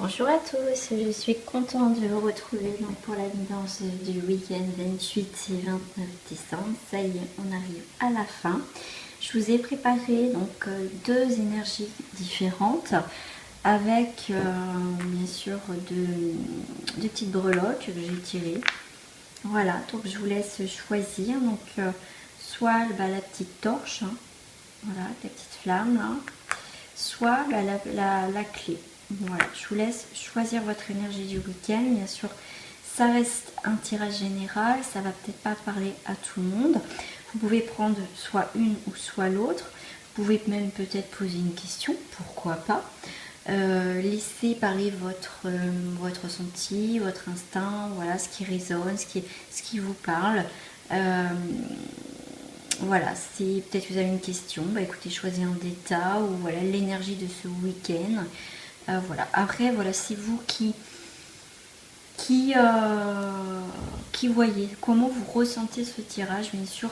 Bonjour à tous, je suis contente de vous retrouver pour la guidance du week-end 28 et 29 décembre. Ça y est, on arrive à la fin. Je vous ai préparé deux énergies différentes avec bien sûr deux petites breloques que j'ai tirées. Voilà, donc je vous laisse choisir. Soit la petite torche, hein, voilà, la petite flamme là, soit la clé. Voilà, je vous laisse choisir votre énergie du week-end. Bien sûr, ça reste un tirage général, ça va peut-être pas parler à tout le monde. Vous pouvez prendre soit une ou soit l'autre. Vous pouvez même peut-être poser une question, pourquoi pas. Laissez parler votre ressenti, votre instinct, voilà, ce qui résonne, ce qui vous parle. Voilà, si peut-être vous avez une question, écoutez, choisissez un d'état ou voilà l'énergie de ce week-end. Voilà. Après, voilà, c'est vous qui, voyez comment vous ressentez ce tirage. Bien sûr,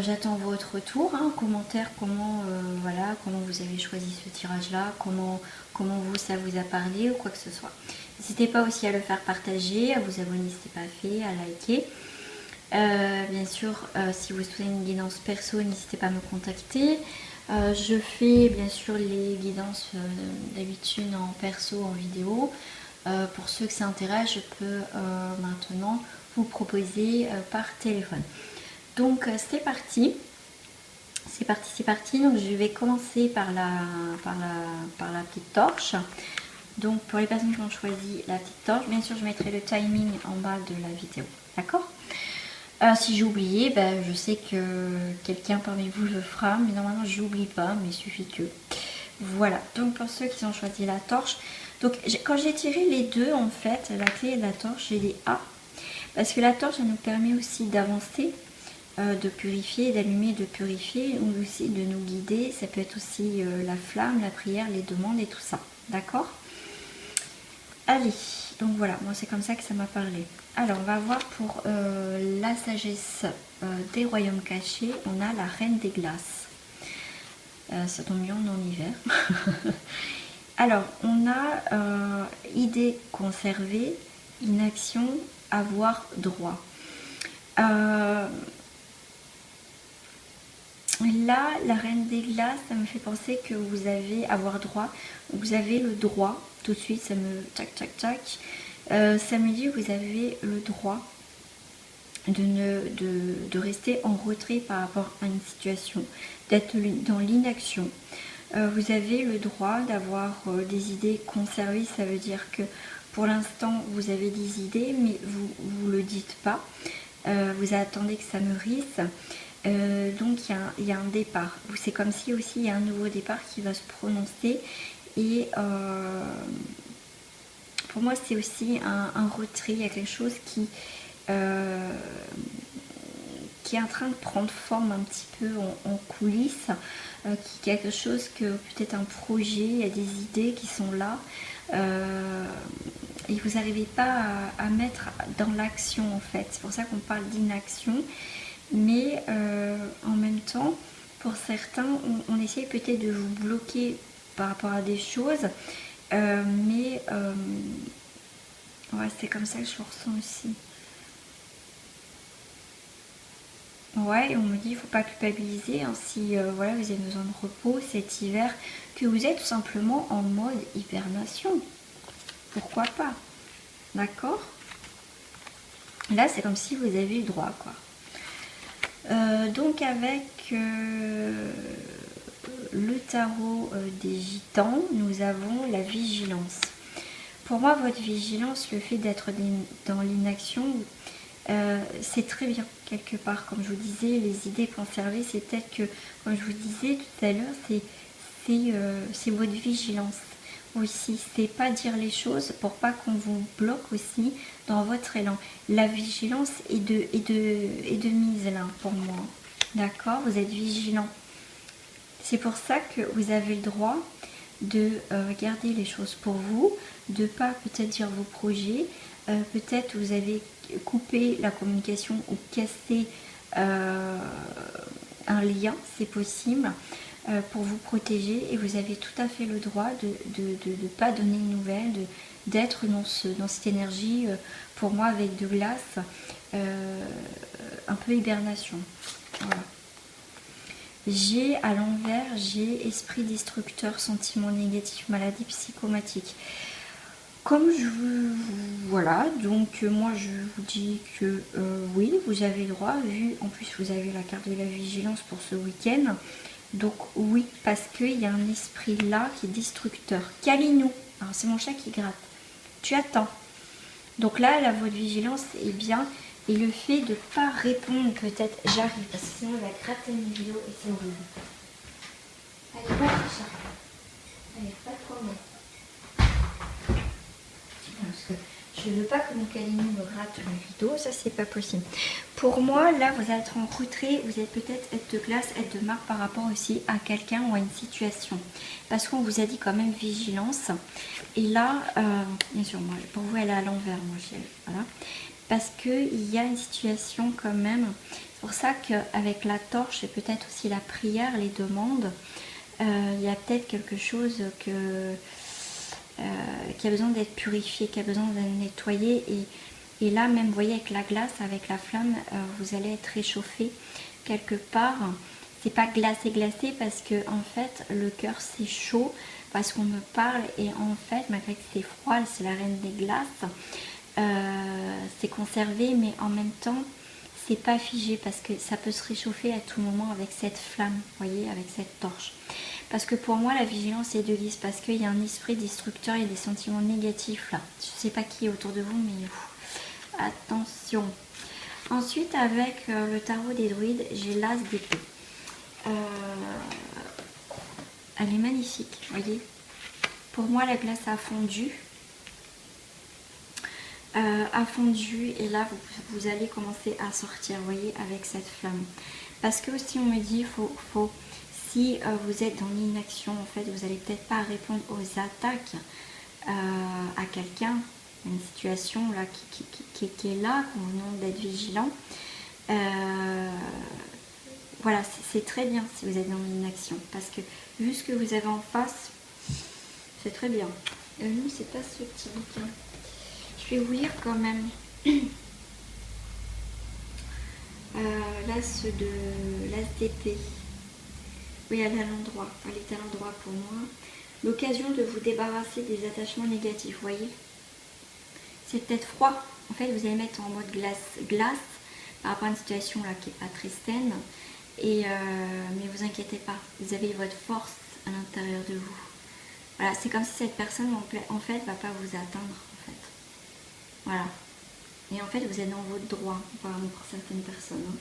j'attends votre retour, hein, commentaire, voilà, comment vous avez choisi ce tirage-là, comment vous ça vous a parlé ou quoi que ce soit. N'hésitez pas aussi à le faire partager, à vous abonner si ce n'est pas fait, à liker. Bien sûr, si vous souhaitez une guidance perso, n'hésitez pas à me contacter. Je fais bien sûr les guidances d'habitude en perso, en vidéo. Pour ceux que ça intéresse, je peux maintenant vous proposer par téléphone. Donc c'est parti. C'est parti. Donc je vais commencer par la petite torche. Donc pour les personnes qui ont choisi la petite torche, bien sûr je mettrai le timing en bas de la vidéo. D'accord ? Si j'ai oublié, je sais que quelqu'un parmi vous le fera, mais normalement j'oublie pas, mais il suffit que. Voilà, donc pour ceux qui ont choisi la torche, donc quand j'ai tiré les deux en fait, la clé et la torche, j'ai des A, parce que la torche elle nous permet aussi d'avancer, de purifier, d'allumer, de purifier, ou aussi de nous guider, ça peut être aussi la flamme, la prière, les demandes et tout ça, d'accord ? Allez, donc voilà, moi c'est comme ça que ça m'a parlé. Alors on va voir pour la sagesse des royaumes cachés, on a la reine des glaces. Ça tombe bien, on est en hiver. Alors on a idée conservée, inaction, avoir droit. Là, la reine des glaces, ça me fait penser que vous avez avoir droit. Vous avez le droit, tout de suite, ça me tac tac tac. Ça me dit que vous avez le droit de rester en retrait par rapport à une situation, d'être dans l'inaction. Vous avez le droit d'avoir des idées conservées, ça veut dire que pour l'instant vous avez des idées mais vous le dites pas, vous attendez que ça mûrisse. Donc il y a un départ. C'est comme si aussi il y a un nouveau départ qui va se prononcer et pour moi c'est aussi un retrait, il y a quelque chose qui est en train de prendre forme un petit peu en coulisses, qui est quelque chose que peut-être un projet, il y a des idées qui sont là et vous n'arrivez pas à mettre dans l'action en fait. C'est pour ça qu'on parle d'inaction. Mais en même temps, pour certains, on essaye peut-être de vous bloquer par rapport à des choses, mais ouais, c'est comme ça que je le ressens aussi. Ouais, et on me dit il ne faut pas culpabiliser hein, si voilà, vous avez besoin de repos cet hiver, que vous êtes tout simplement en mode hibernation. Pourquoi pas? D'accord? Là, c'est comme si vous avez eu droit, quoi. Donc avec le tarot des gitans, nous avons la vigilance. Pour moi, votre vigilance, le fait d'être dans l'inaction, c'est très bien quelque part. Comme je vous disais, les idées conservées, c'est peut-être que, comme je vous disais tout à l'heure, c'est votre vigilance aussi. C'est pas dire les choses pour pas qu'on vous bloque aussi dans votre élan. La vigilance est de mise là pour moi. D'accord? Vous êtes vigilant. C'est pour ça que vous avez le droit de garder les choses pour vous, de pas peut-être dire vos projets, peut-être vous avez coupé la communication ou cassé un lien, c'est possible. pour vous protéger, et vous avez tout à fait le droit de ne pas donner de nouvelles, d'être dans cette énergie, pour moi avec de glace, un peu hibernation. Voilà. J'ai à l'envers, j'ai esprit destructeur, sentiment négatif, maladie psychomatique. Comme je vous... Voilà, donc moi je vous dis que oui, vous avez le droit, vu en plus vous avez la carte de la vigilance pour ce week-end. Donc oui, parce qu'il y a un esprit là qui est destructeur. Calinou, alors c'est mon chat qui gratte. Tu attends. Donc là, la voie de vigilance est bien. Et le fait de ne pas répondre, peut-être, j'arrive, parce que sinon elle va gratter mes vidéos et c'est horrible. Allez, pas de chat. Allez, pas de problème. Parce que je ne veux pas que mon calinou me gratte mes vidéos, ça c'est pas possible. Pour moi, là, vous allez être en retrait, vous allez peut-être être de glace, être de marque par rapport aussi à quelqu'un ou à une situation. Parce qu'on vous a dit quand même vigilance. Et là, bien sûr, moi, pour vous, elle est à l'envers, moi, voilà. Parce qu'il y a une situation quand même. C'est pour ça qu'avec la torche et peut-être aussi la prière, les demandes, il y a peut-être quelque chose qui a besoin d'être purifié, qui a besoin d'être nettoyé. Et là, même, vous voyez, avec la glace, avec la flamme, vous allez être réchauffé quelque part. C'est pas glacé parce que en fait, le cœur c'est chaud parce qu'on me parle, et en fait, malgré que c'est froid, c'est la reine des glaces. C'est conservé, mais en même temps c'est pas figé, parce que ça peut se réchauffer à tout moment avec cette flamme, vous voyez, avec cette torche. Parce que pour moi la vigilance est de lys, parce qu'il y a un esprit destructeur, il y a des sentiments négatifs là. Je sais pas qui est autour de vous, mais attention. Ensuite, avec le tarot des druides, j'ai l'as d'épée. Elle est magnifique, vous voyez. Pour moi la glace a fondu. Et là vous allez commencer à sortir, vous voyez, avec cette flamme. Parce que aussi on me dit, si vous êtes dans l'inaction, en fait, vous n'allez peut-être pas répondre aux attaques à quelqu'un, une situation là qui est là, qu'on vous demande d'être vigilant. Voilà, c'est très bien si vous êtes dans l'inaction, parce que vu ce que vous avez en face, c'est très bien. Nous, c'est pas ce petit bouquin. Je vais vous lire quand même. L'as d'épée. Oui, elle est à l'endroit. Elle est à l'endroit pour moi. L'occasion de vous débarrasser des attachements négatifs, vous voyez. C'est peut-être froid. En fait, vous allez mettre en mode glace par rapport à une situation là qui n'est pas très saine. Mais vous inquiétez pas. Vous avez votre force à l'intérieur de vous. Voilà, c'est comme si cette personne en fait va pas vous atteindre. Voilà. Et en fait, vous êtes dans votre droit, apparemment pour certaines personnes. Hein.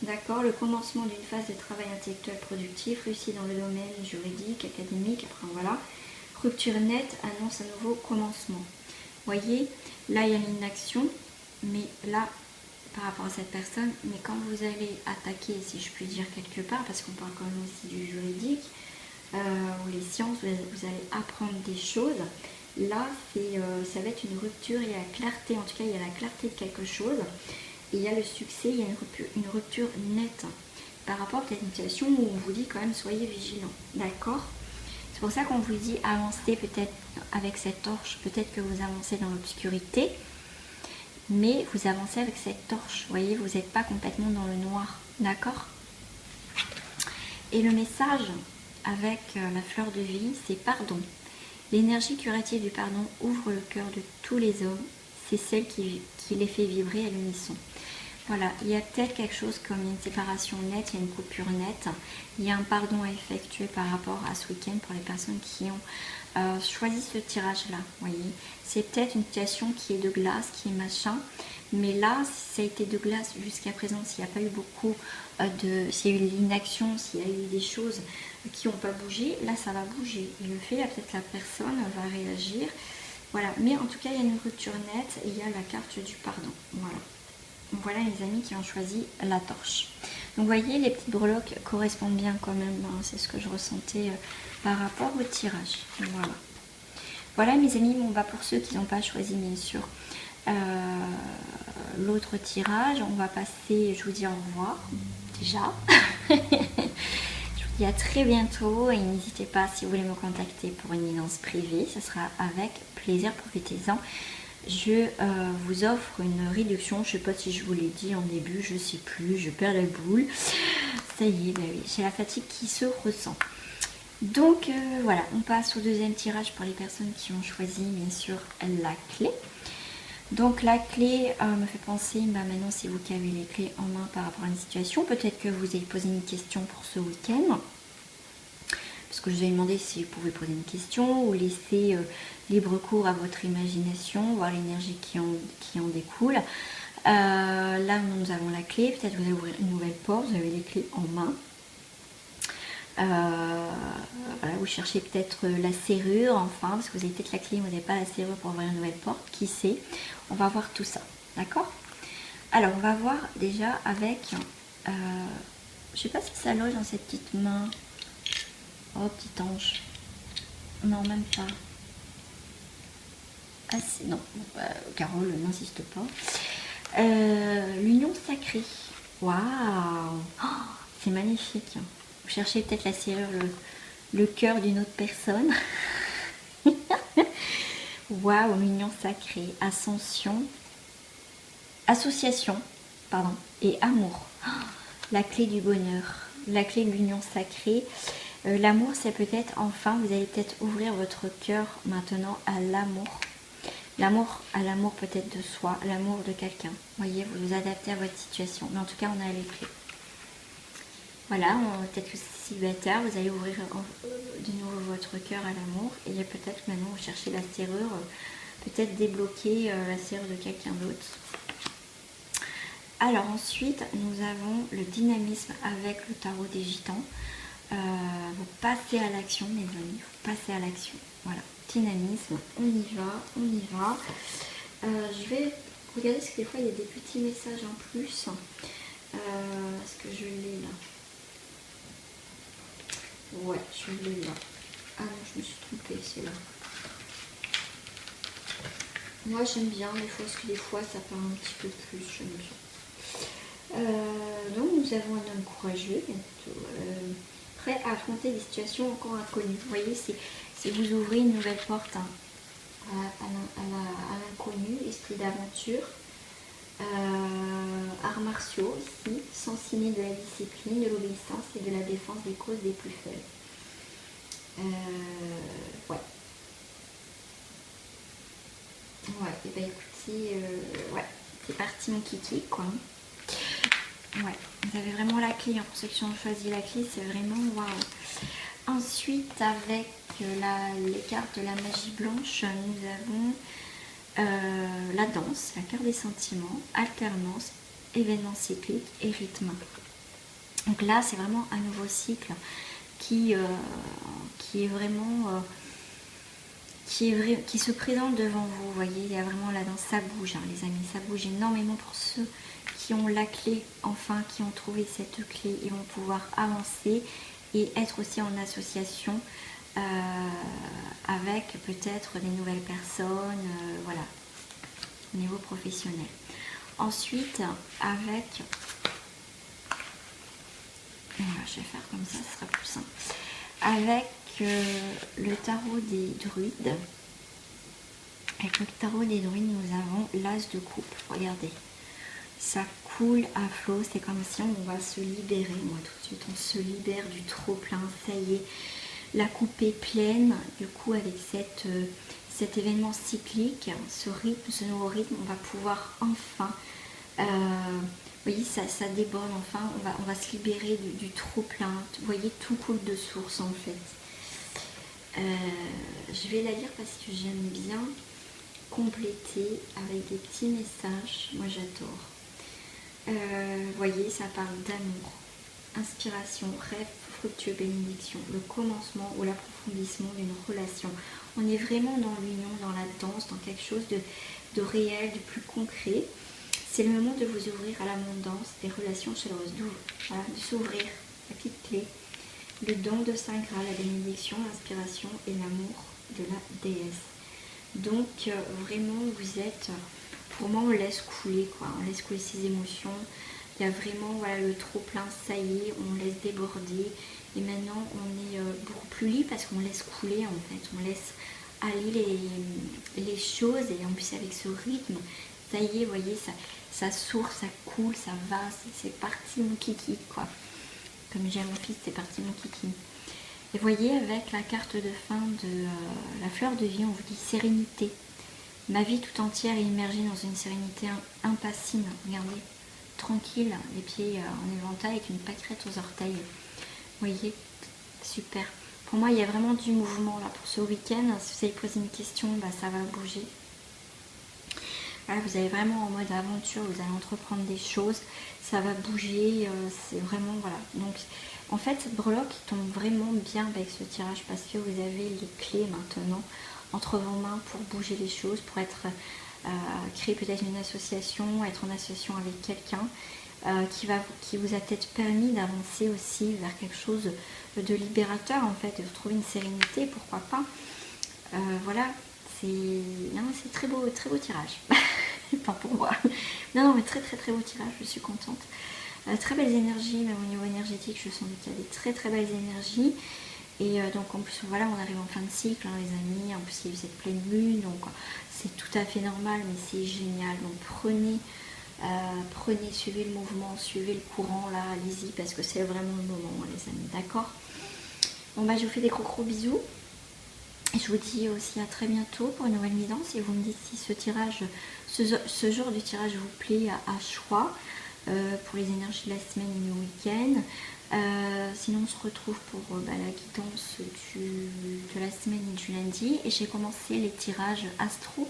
D'accord, le commencement d'une phase de travail intellectuel productif, réussi dans le domaine juridique, académique, après voilà. Rupture nette annonce un nouveau commencement. Vous voyez, là il y a l'inaction, mais là, par rapport à cette personne, mais quand vous allez attaquer, si je puis dire quelque part, parce qu'on parle quand même aussi du juridique, ou les sciences, vous allez apprendre des choses. Là, ça va être une rupture, il y a la clarté, en tout cas il y a la clarté de quelque chose, et il y a le succès, il y a une rupture nette par rapport à une situation où on vous dit quand même soyez vigilants, d'accord? C'est pour ça qu'on vous dit avancez peut-être avec cette torche, peut-être que vous avancez dans l'obscurité, mais vous avancez avec cette torche, vous voyez, vous n'êtes pas complètement dans le noir, d'accord? Et le message avec la fleur de vie, c'est pardon. L'énergie curative du pardon ouvre le cœur de tous les hommes. C'est celle qui les fait vibrer à l'unisson. Voilà, il y a peut-être quelque chose comme une séparation nette, il y a une coupure nette. Il y a un pardon à effectuer par rapport à ce week-end pour les personnes qui ont choisi ce tirage-là. Voyez, c'est peut-être une situation qui est de glace, qui est machin. Mais là, si ça a été de glace jusqu'à présent, s'il n'y a pas eu beaucoup s'il y a eu l'inaction, s'il y a eu des choses qui n'ont pas bougé, là ça va bouger. Et le fait, là peut-être la personne va réagir. Voilà, mais en tout cas, il y a une rupture nette et il y a la carte du pardon. Voilà. Donc voilà les amis qui ont choisi la torche. Donc vous voyez, les petites breloques correspondent bien quand même. Hein, c'est ce que je ressentais par rapport au tirage. Voilà. Voilà mes amis, bon, bah, pour ceux qui n'ont pas choisi bien sûr l'autre tirage, on va passer, je vous dis au revoir déjà. Je vous dis dis à très bientôt et n'hésitez pas si vous voulez me contacter pour une guidance privée, ce sera avec plaisir, profitez-en. Je vous offre une réduction, je ne sais pas si je vous l'ai dit en début, je ne sais plus, je perds la boule. Ça y est, bah oui, j'ai la fatigue qui se ressent. Donc voilà, on passe au deuxième tirage pour les personnes qui ont choisi bien sûr la clé. Donc la clé me fait penser, bah maintenant c'est vous qui avez les clés en main par rapport à une situation. Peut-être que vous avez posé une question pour ce week-end. Parce que je vous ai demandé si vous pouvez poser une question ou laisser libre cours à votre imagination, voir l'énergie qui en découle. Là nous avons la clé, peut-être vous allez ouvrir une nouvelle porte, vous avez les clés en main. Voilà, vous cherchez peut-être la serrure enfin, parce que vous avez peut-être la clé, mais vous n'avez pas la serrure pour ouvrir une nouvelle porte, qui sait. On va voir tout ça, d'accord? Alors on va voir déjà avec, je sais pas si ça loge dans cette petite main. Oh petit ange, non même pas. Ah c'est non, Carole n'insiste pas. L'union sacrée, waouh, oh, c'est magnifique. Vous cherchez peut-être la serrure, le cœur d'une autre personne. Waouh, l'union sacrée, ascension, association, pardon, et amour. Oh, la clé du bonheur, la clé de l'union sacrée. L'amour, c'est peut-être enfin, vous allez peut-être ouvrir votre cœur maintenant à l'amour. L'amour, à l'amour peut-être de soi, l'amour de quelqu'un. Vous voyez, vous vous adaptez à votre situation. Mais en tout cas, on a les clés. Voilà, peut-être que c'est célibataire, vous allez ouvrir de nouveau votre cœur à l'amour. Et peut-être maintenant, vous cherchez la serrure, peut-être débloquer la serrure de quelqu'un d'autre. Alors ensuite, nous avons le dynamisme avec le tarot des gitans. Vous passez à l'action, mes amis, vous passez à l'action. Voilà, dynamisme, on y va, on y va. Je vais regarder parce que des fois il y a des petits messages en plus. Est-ce que je l'ai là? Ouais, je l'ai là. Ah non, je me suis trompée, c'est là. Moi j'aime bien des fois, parce que des fois ça part un petit peu plus, j'aime bien. Donc nous avons un homme courageux, prêt à affronter des situations encore inconnues. Vous voyez, si vous ouvrez une nouvelle porte hein, à l'inconnu, esprit d'aventure, arts martiaux ici, s'enseigner de la discipline, de l'obéissance et de la défense des causes des plus faibles. Ouais. Ouais, et ben écoutez, ouais, c'est parti mon kiki quoi. Ouais, vous avez vraiment la clé, hein, pour ceux qui ont choisi la clé, c'est vraiment waouh. Ensuite, avec les cartes de la magie blanche, nous avons la danse, la carte des sentiments, alternance, événements cycliques et rythme. Donc là, c'est vraiment un nouveau cycle qui est vraiment... qui se présente devant vous, vous voyez, il y a vraiment la danse, ça bouge hein, les amis, ça bouge énormément pour ceux qui ont la clé, enfin qui ont trouvé cette clé, ils vont pouvoir avancer et être aussi en association avec peut-être des nouvelles personnes, voilà, au niveau professionnel. Ensuite, avec, voilà, je vais faire comme ça, ce sera plus simple, avec le tarot des druides. Avec le tarot des druides, nous avons l'as de coupe. Regardez, ça coule à flot. C'est comme si on va se libérer. Moi, tout de suite, on se libère du trop plein. Ça y est, la coupe est pleine. Du coup, avec cet événement cyclique, ce rythme, ce nouveau rythme, on va pouvoir enfin, vous voyez, ça déborde. Enfin, on va se libérer du trop plein. Vous voyez, tout coule de source en fait. Je vais la lire parce que j'aime bien compléter avec des petits messages. Moi j'adore. Vous voyez, ça parle d'amour, inspiration, rêve, fructueux, bénédiction, le commencement ou l'approfondissement d'une relation. On est vraiment dans l'union, dans la danse, dans quelque chose de réel, de plus concret. C'est le moment de vous ouvrir à l'abondance des relations chaleureuses, voilà, de s'ouvrir, la petite clé. Le don de Saint Graal, la bénédiction, l'inspiration et l'amour de la déesse. Donc vraiment vous êtes, pour moi on laisse couler quoi, on laisse couler ses émotions. Il y a vraiment voilà, le trop plein, ça y est, on laisse déborder Et maintenant on est beaucoup plus libre parce qu'on laisse couler en fait, on laisse aller les choses, et en plus avec ce rythme, ça y est, vous voyez, ça sourd, ça coule, ça va, c'est parti mon kiki quoi. Comme j'ai mon fils, c'est parti mon kiki. Et vous voyez, avec la carte de fin de la fleur de vie, on vous dit sérénité. Ma vie tout entière est immergée dans une sérénité impassible. Regardez, tranquille, les pieds en éventail avec une pâquerette aux orteils. Vous voyez, super. Pour moi, il y a vraiment du mouvement là pour ce week-end. Si vous avez posé une question, bah, ça va bouger. Voilà, vous allez vraiment en mode aventure, vous allez entreprendre des choses, ça va bouger, c'est vraiment, voilà. Donc, en fait, cette breloque tombe vraiment bien avec ce tirage parce que vous avez les clés maintenant entre vos mains pour bouger les choses, pour être créer peut-être une association, être en association avec quelqu'un qui vous a peut-être permis d'avancer aussi vers quelque chose de libérateur en fait, de trouver une sérénité, pourquoi pas. Voilà, c'est très beau tirage. Pas pour moi. Non, mais très beau tirage, je suis contente. Très belles énergies, même au niveau énergétique, je sens qu'il y a des très belles énergies. Et donc en plus, voilà, on arrive en fin de cycle, hein, les amis. En plus, il y a eu cette pleine lune, donc c'est tout à fait normal, mais c'est génial. Donc prenez, suivez le mouvement, suivez le courant, là, allez-y, parce que c'est vraiment le moment, les amis, d'accord? Bon, bah, je vous fais des gros bisous. Et je vous dis aussi à très bientôt pour une nouvelle mise-en-page. Et vous me dites si ce tirage, ce genre de tirage vous plaît à choix pour les énergies de la semaine et du week-end. Sinon, on se retrouve pour la guidance de la semaine et du lundi. Et j'ai commencé les tirages astro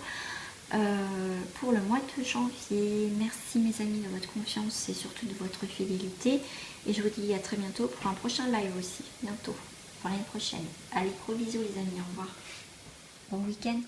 pour le mois de janvier. Merci mes amis de votre confiance et surtout de votre fidélité. Et je vous dis à très bientôt pour un prochain live aussi. Bientôt. Pour l'année prochaine. Allez, gros bisous les amis, au revoir. Bon week-end.